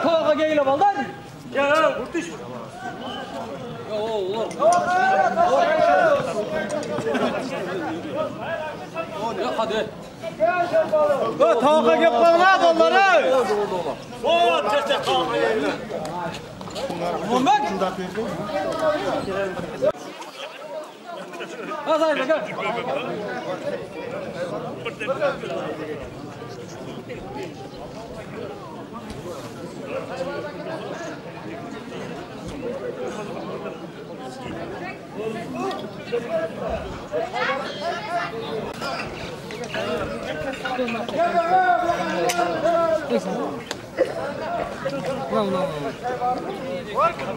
Tavağa gelip aldın. Ya, vurduş. Ya hadi. Tavağa gelip kalma onları. O teste tavağa. Muhammed. Hadi gel.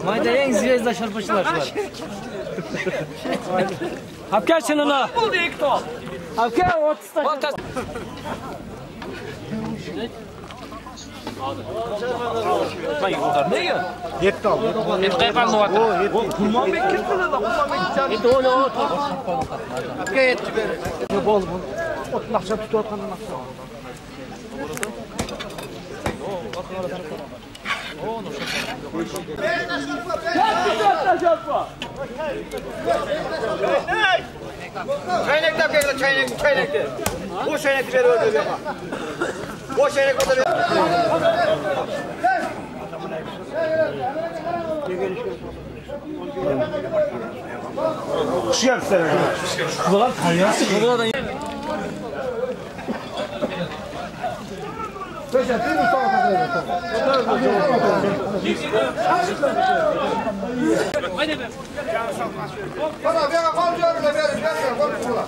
Mayda en zvezda şarpıçılar şular. Hapker çınına. Hapker ortası. Ne ya? Yetti al. Yetti efendim o atı. Kurman bekir kılı da kurman bekir. Yetti o ne o? Hapker yetti böyle. Bol bol. Otun akşam tutu atanın akşam. Çaynak da gel çaynak de. Bu çaynak ver öyle yapma. Bu çaynak da ver. Kuş yapsana. Ulan kayası. Peşin bir Mustafa kadar. Haydi be. Bana bir kalıyor da ver kola.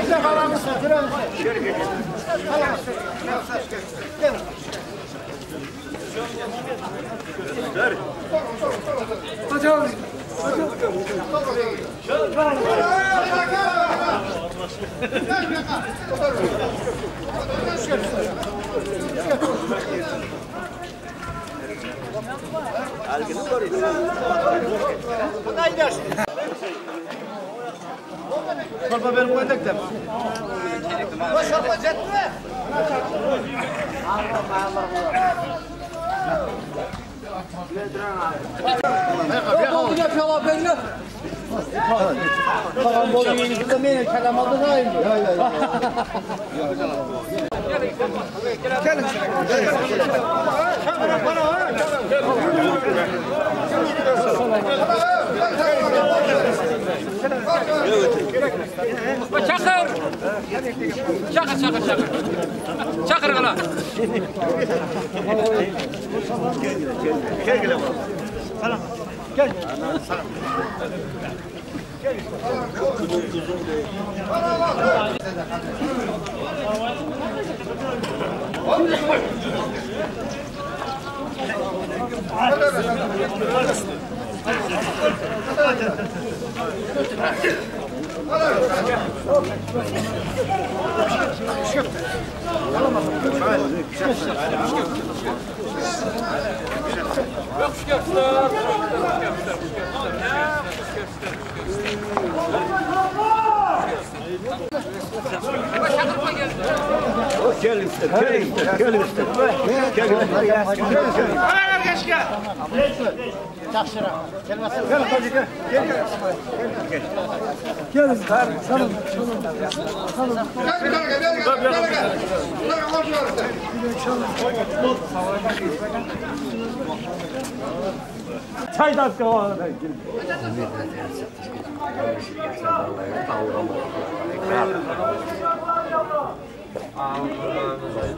Sen kalan mısın? Hocam. Çorba benim koyduk da. Bu çorba jet mi? Tamam bol yiyiniz de beni kelam aldı da aynı. Gelin. Çakır. Çakır kala. Gel. Selam. Gel. Selam. Gel. Gel işte. Çay da devam edelim.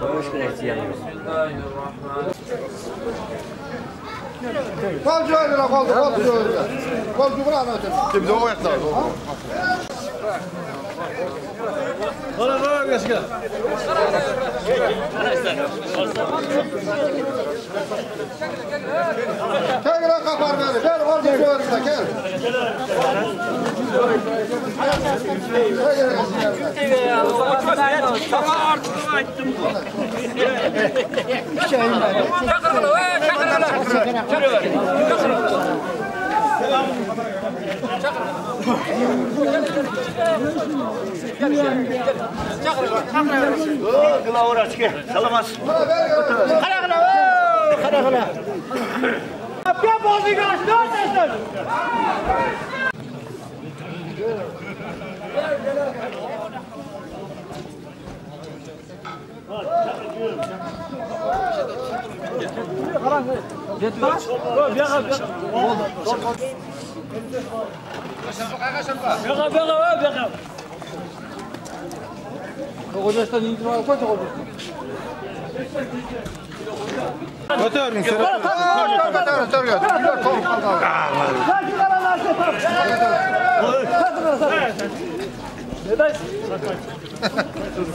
Hoş geldiniz. Kolcu öyle kolcu öyle. Kolcu bırak öyle. Kimde o ayakta? Bana geç gel. Gel lan kapar beni. Gel kolcu öyle gel.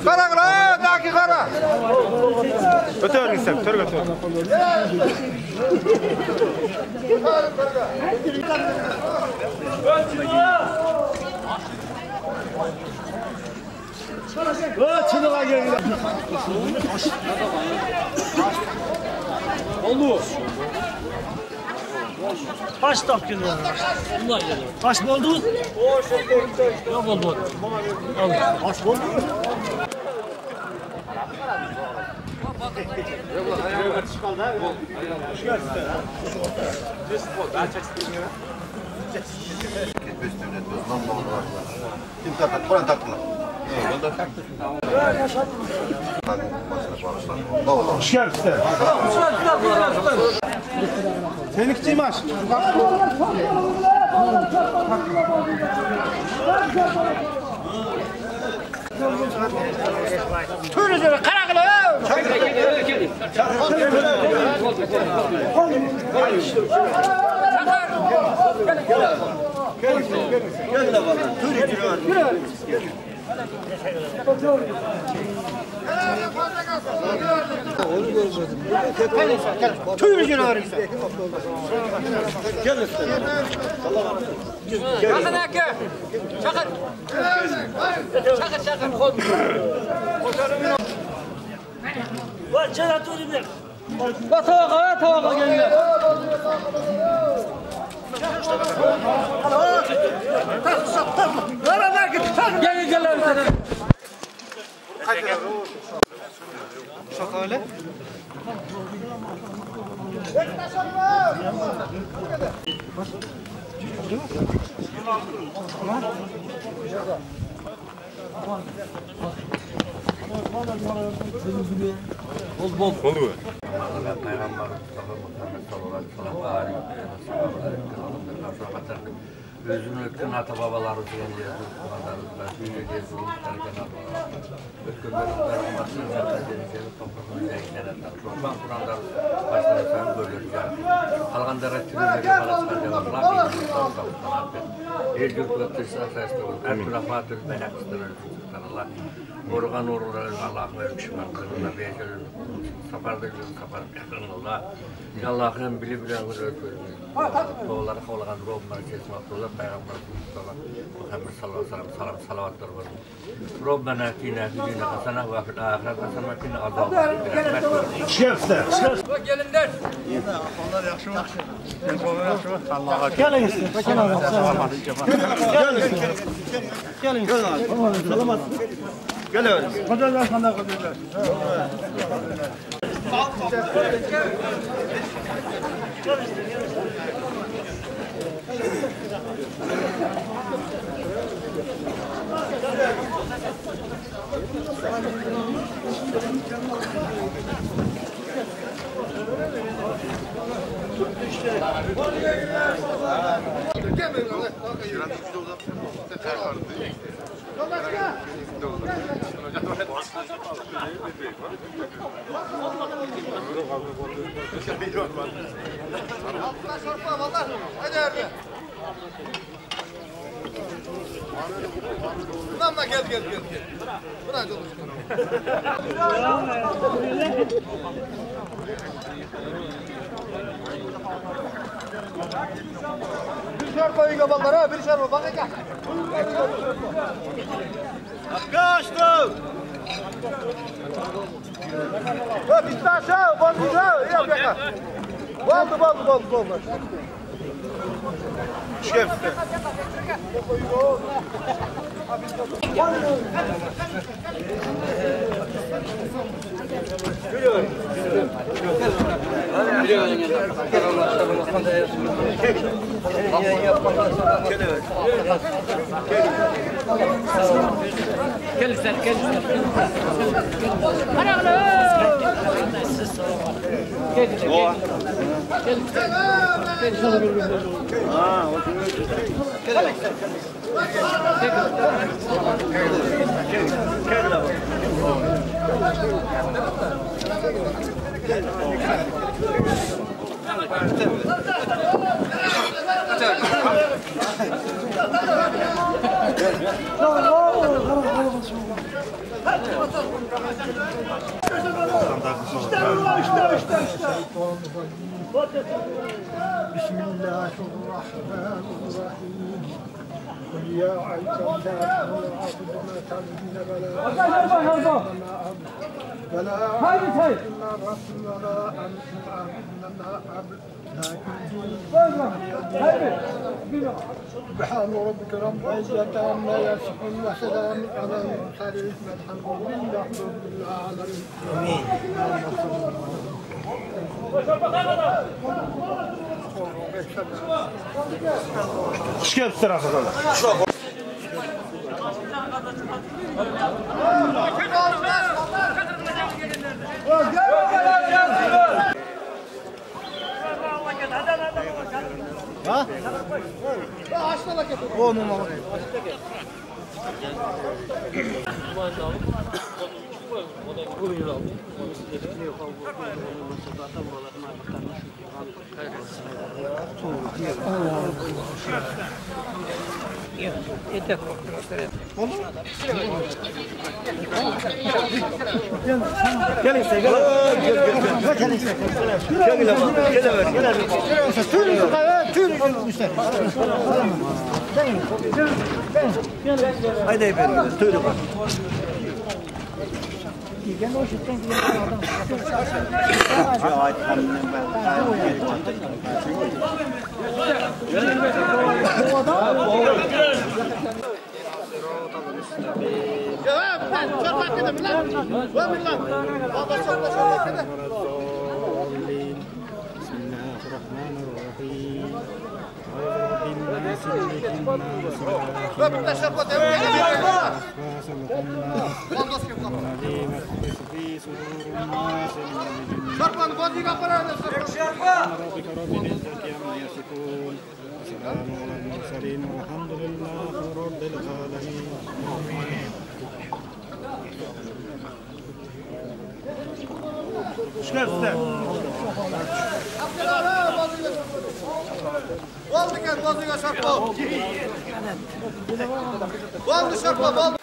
Kara kara, daki kara. Ötürün sen, ötür. Oldu. Kaç dakika? Kaç oldu? Yok oldu. Kaç oldu? Senin kim aç? Pürüzünü karakılı. Tüyücünü arıyorsun. Gel üstüne. Çakır Hakkı. Çakır. Çakır. Var çelat ödümler. Tavağa gelin. Gel. Şakale. Özünü ötkün ata babaları diyenler, kumandarlar, büyüyeceğiz, uluslararken atalar. Ötkünlerin basın zannedileceği toplumun zeytinlerden, çoğundan kuranlar başlarsan bölürken. Kalganlara tümleri halaskan devamlar, bilgiler savunsanatı. Ergürtü sesli olur, Ertürafatül Benakistan Allah. Organ uğurlarını Allah'ın ölçüşmanlarına beşerir. Safarda gözü safarım yakınlığa. Allah'ın bilen ölçüyoruz. Doğuları kavlagan Rob'ları kesmek zorunda. Peygamber Muhammed sallallahu aleyhi ve sellem salavatlar var. Rabbena atina fid dunya haseneh ve fil ahireti haseneh ve qina azaben. Şefler. Gelinler. Onlar yaxşı mı? Onlar yaxşı mı? Allah'a Gelin işte. Gelin. Selamat. Gel öyle. Kadarlar sana kadarlar. Altına sorma valla. Hadi Erdi. Bundan da gel. Buna çalışın. Bir şarpa iyi kaballar ha, bir şarpa. Bak gel. Kaçtım. Bitti aşağı, bozdu aşağı. Yap yakar. Oldu. Şef. Bismillahirrahmanirrahim. Ya ayyuhel سبحان ربك رب العزة عما يصفون وسلام على المرسلين والحمد لله رب العالمين. آمين. Şef tarafı. Ha? O mu mama? Haydi efendim, söyle bak. Vazgeç şarpa. Valdı şarpa, valdı.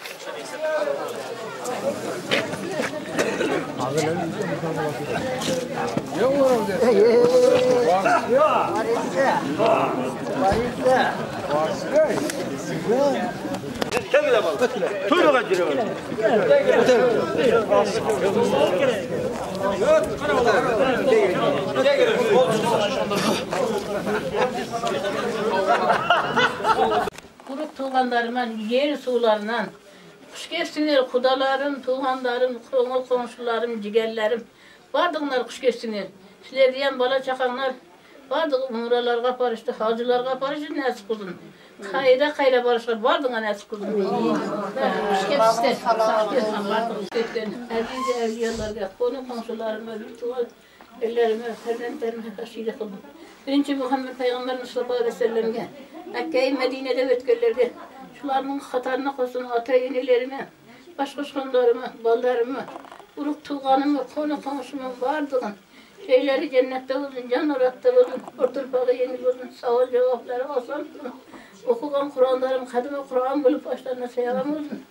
Kurup tuğanlarımdan, yer sularından, kuş geçsinler, kudalarım, tuğanlarım, komşularım, cigerlerim. Vardığınlar kuş geçsinler. Sizler diyen bala çakanlar, vardık umralar kapar işte, hacılar kapar işte nesip kuzun. Kayra barışlar, vardığına nesip kuzun. Kuş geçsinler, kuş geçsinler, vardık isteklerini. Aziz evliyalar, konu komşularıma, tuğan ellerime, ferdenlerime taşıyla kıldım. Birinci Muhammed Peygamber Mustafa Aleyhi ve Sellem'e, Mekke'yi Medine'de ötköllerdi. Şularının hatarına koysun ata-yenelerime, baş koşkanlarıma, ballarıma, uruk tuğanıma, konu komşuma vardığın, Şeyleri cennette olsun, canıratta olsun, ortalığı yeni olsun, sağ ol cevapları olsun. Okugan Kur'anlarım, kadime Kur'an bulup başlarına seyahat olsun.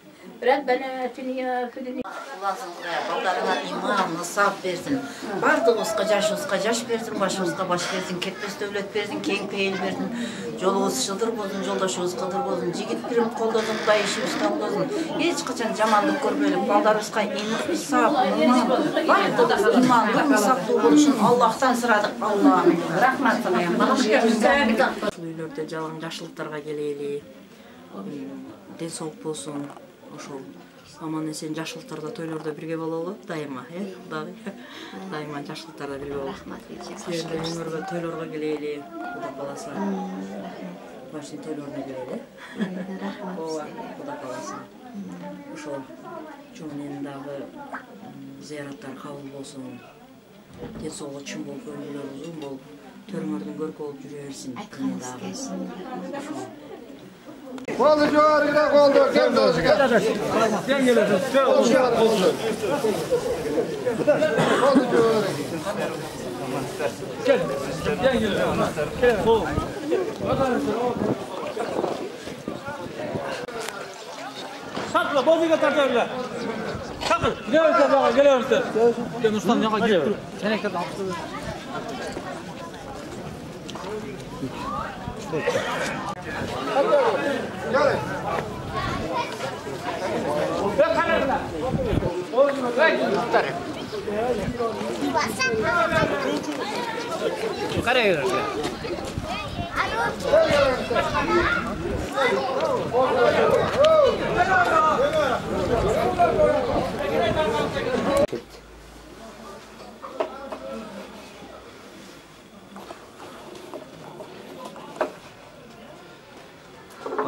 Rabbena etini fidini. Allah'ın ballarına imanını saf versin. Bardığımızga jaş versin, başımızga baş versin, ketmez devlet versin, keng peyil versin. Yolumuz şıldır bolsun, joldaşımız kıldır bolsun, jigit birim koldosun, dayışımız tam bolsun. Hiç kaçan jamanlık görmeyelim, ballarımızga inik, saf, iman, bardığı imanlı, musaflı oluşun Allah'tan sıradık. Allah'ım, rahmatına yan, bağış gelsin. Uylörde jalan yaşlılıklarga geleyli, densoğuk bolsun. Ошол аман эсен жашылыктарда тойлордо бирге бололу дайыма, Кудагы дайыма жашылыктарда бирге бололу. Силерде өмүргө тойлорго келели, Куда кааласа. Башын тойлоруна келели. Ооба, Куда кааласа. Ошол чоң менен дагы зыяраттар кабыл болсун. Ден соолугу чын болуп, өмүрлөр узун болуп, төрүңөрдүн көркү болуп жүрө берсин. Koldu civarına koldu. Gel de olsun. Sen geliyorsun. Koldu civarına koldu. Koldu civarına. Gel. Sen geliyorsun. Soğuk. Sakla, bozuğa tartıyorlar. Sakın. Geliyorsun, geliyorsun. Gel ustam, yana gel. Senekte de hapsı. Gelin.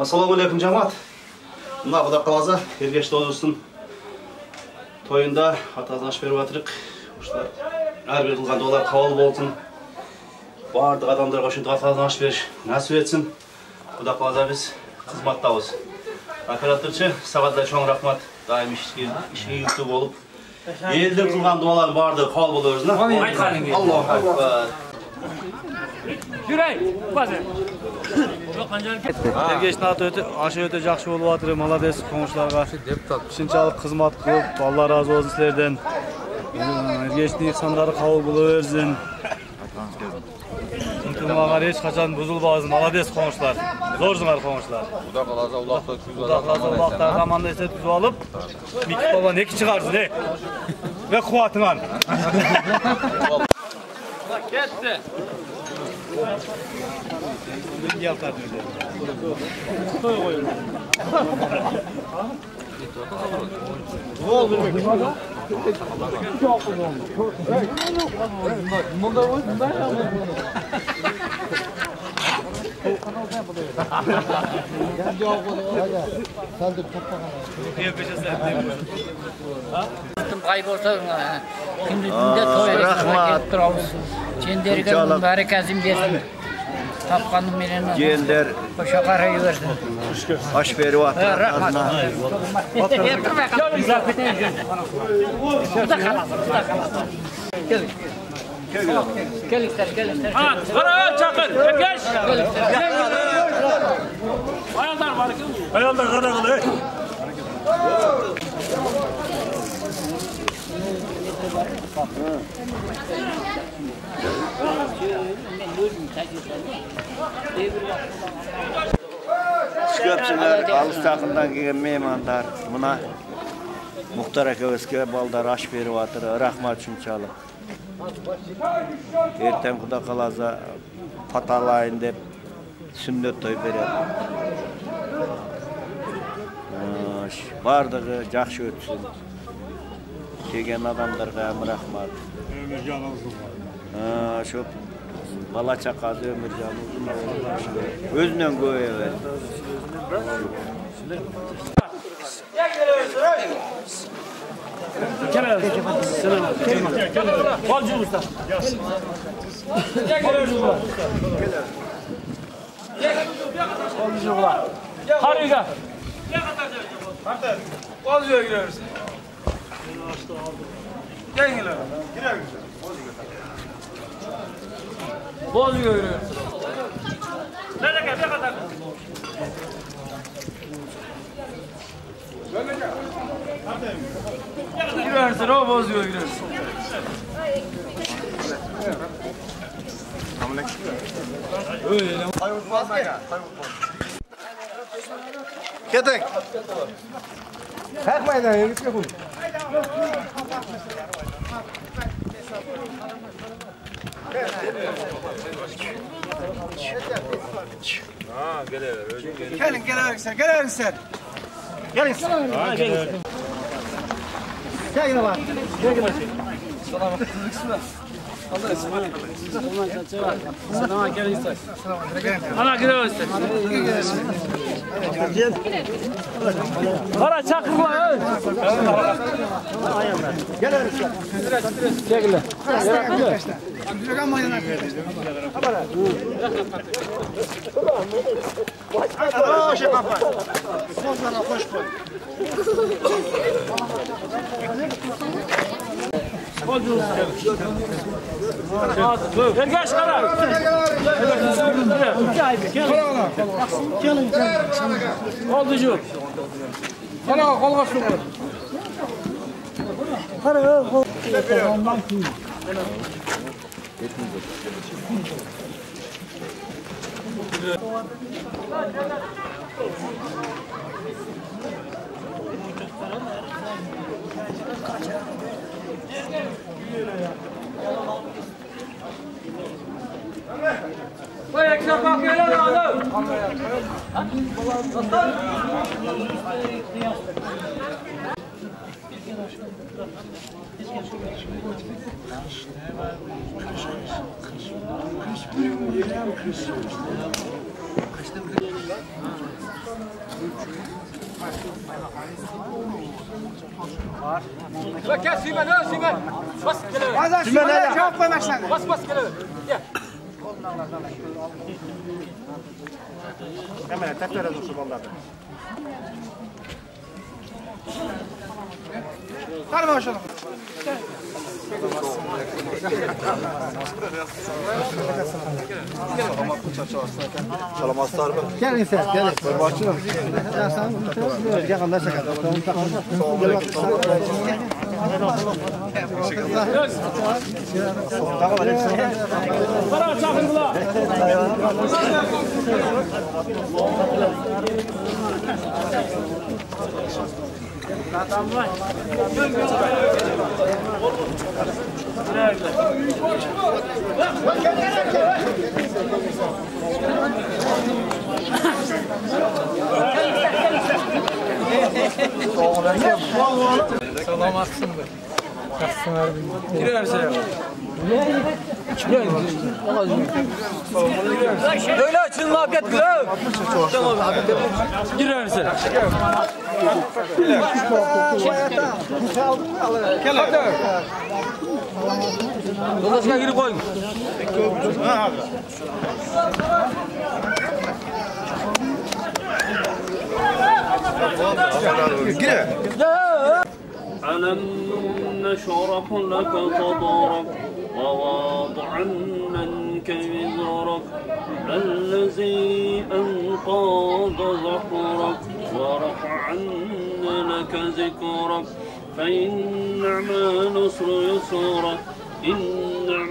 Assalamualaikum жамаат. Мына Куда кааласа Эргеште облусунун тоюнда атадан аш берип атырык. Ушулар ар бир кылган дуалар кабыл болсун. Бардык адамдарга ушинтип атадан аш бериш насип этсин. Куда кааласа биз кызматтабыз. Операторчу сага да чоң рахмат. Дайым ишке юктуу болуп, элдин кылган дуалардын бардыгы кабыл боло берсин. Айтканыңыз. Аллаху акбар. Жүрөй, базы. Эргештин ашы өтө жакшы болуп атыр. Молодец коңушларга. Ушунчалык кызмат кылып, Алла разы болсун силерден. Эргештин ихсандары кабыл боло берсин. Ынтымагыңар эч качан бузулбасын. Молодец коңушлар. Зорсуңар коңушлар. Куда кааласа улакта Улактарды аманда эстетип алып, Микит балбан 2 чыгарсын, Ve кубатыңан. Ketdi. Toy koyun. Ne oldu demek? Çok oldu. Bunda var, bunda yok. Sen de topla. Kaybolsa şimdi toylarına getiriyoruz. Çendergen bereketini versin. Tapkanım birine. Gender. Koşa karayı versin. Aş veri var. Rahmat. Burada kalasın. Gelin. Gelin ister. Ha, kara çakır. Geç. Ayallar var. Ayallar kara kılı. Köpçüler, alış takımdan gelen mehmanlar, buna Muhtar Akaves'e balдар aş verip atır, rahmat şunçalık. Ertem Kuda kalaza patalayın dep sünnet toy verir. Bardığı жақшы ötsün. Kelgen adamlarga rahmat. Ömürcan olsun. Şu bala çakası Ömürcan uzun olsun. Özünden göğe ver. Balcı usta. Balcı usta. Harika. Balcıya giriyoruz. Gel gel. Boz görüyor. Girersin o bozuyor girersin. Öyle. Ketek. Kalkmayın lan, gitme koy. Gelin, gelin sen, gelin sen. Gelin sen. Gelin. Gel yine bak. Gel gel. Selam. Bismillah. Allah esma. Selam gelin sen. Ana gidiyoruz sen. Para çakma. Gel gel. Gel gel. Gel karar. Olducu. Kala kolga su. Kara kol. Ondan ki. Vay ekşi bak gel lan. Bak gel Süleyman, ha Süleyman. Bas gel. Süleyman çok koymaşlar. Bas gel. Gel. Hemen tekrar dursun onlarda. Hadi başlayalım. Gelin sen, gelin. Başlayalım. Ya sen gel kanlar sakal. Para çakırdılar. Salam atsın be. Kaçsınlar beni. Girersin. Öyle açın lan git lan. Girersin. Gel hadi. Dolaşka girip koyun. Gire. ألم نشرح لك صدرك ووضعنا عنك وزرك الذي أنقض ظهرك ورفعنا لك ذكرك فإن مع نصر يسرا إن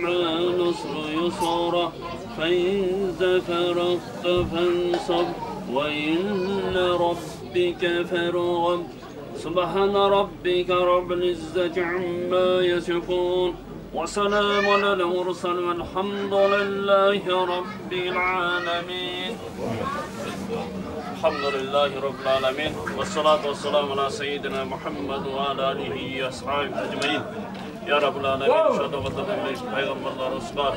مع نصر يسرا فإذا فرغت فانصب وإن ربك فارغب سبحان ربك رب العزة عما يصفون وسلام على المرسلين والحمد لله رب العالمين الحمد لله رب العالمين والصلاة والسلام على سيدنا محمد وعلى آله وأصحابه أجمعين يا رب العالمين شهد وتدلل Peygamberler Resulullah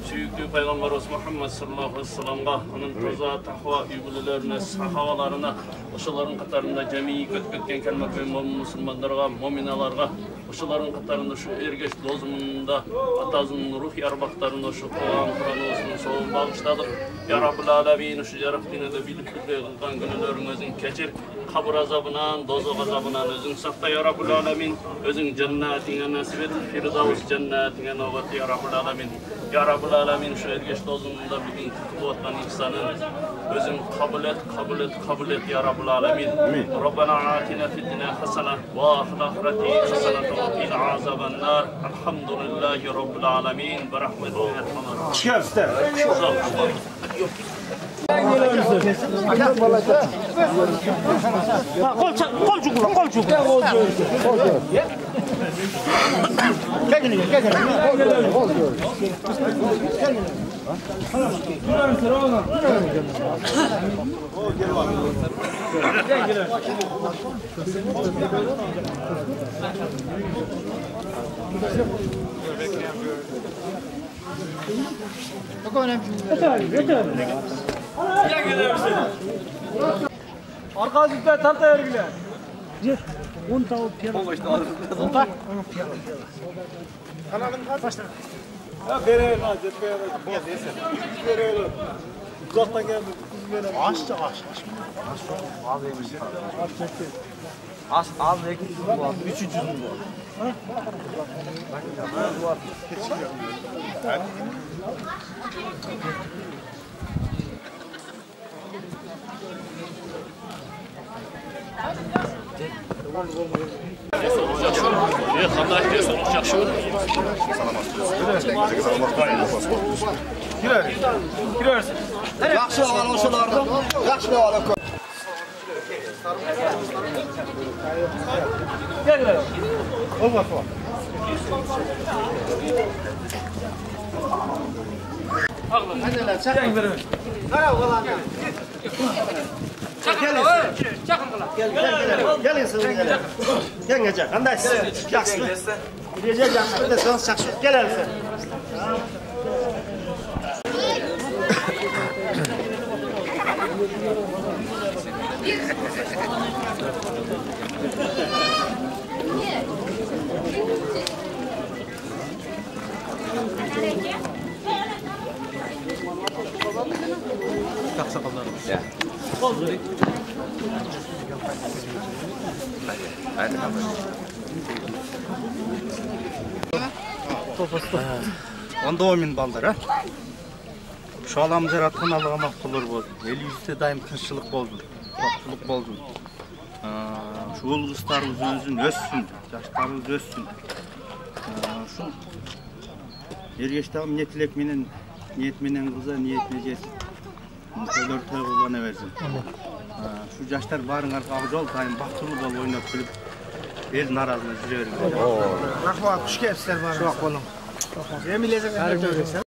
Süyüklü Peygamberimiz Muhammed sallallahu aleyhi ve sellem'ga, onun toza, tahva, übülelerine, sahabalarına, oşaların katarında cemiyi kötketken kelime koyun Müslümanlarga, muminalarga, oşaların katarında şu ergeç dozumunda atazının ruh yarbaklarına şu Kur'an olsun, soğun bağışladık. Ya Rabbul Alemin, şu yarabdine de bilip kılgan günlerimizin keçir. Kabir azabından, dozok azabından özün sakta ya Rabbul Alemin. Özün cennetine nasip et, Firdavs cennetine nöbet ya Rabbul Alemin. Ya Rabbul Alemin, şu ergeç dozunda bugün kutluvattan insanın özün kabul et ya Rabbul Alemin. Rabbena atina fid dunya hasene ve fil ahireti hasene ve qina azaban nar. Elhamdülillahi Rabbil Alemin. Bi rahmetine erhamer. Çıkar Kol çukura. Arkadaşlar tam tayargılar. Jet. 10 tavuk piyano. 15 tavuk. Başla. Ya verelim ha, jet verelim. Verelim. Uzaktan geldi. Aç. Az ekip var. 300 var. Girersin. Yaxşı olan oşulardan. Yaxşı olan. Gel. Olmaz. Hadi çak verin. Gelin siz gelin. Gelin gece. Kandaysın. Yaxşı. Gece yaxşı da sen yaxşı. Gelersin. Onda 10.000 baldır ha. Şu alamız yaratkan Allah'a mahkulur bolsun. El yüzde daim kınçılık bolsun. Topluluk bolsun. Şu ulgıslarımız özün össün. Yaşlarımız össün. Şu ergeçtağım niyetilek menen niyetmenen kıza niyetine jetsin. Mutlular tağılana versin. Şu yaşlar barın arkağı jol daim baktılı bol oynap gülüp el narazına jüreverin. Rahmat, kuş kepsler var. Çok bolun. Emilezin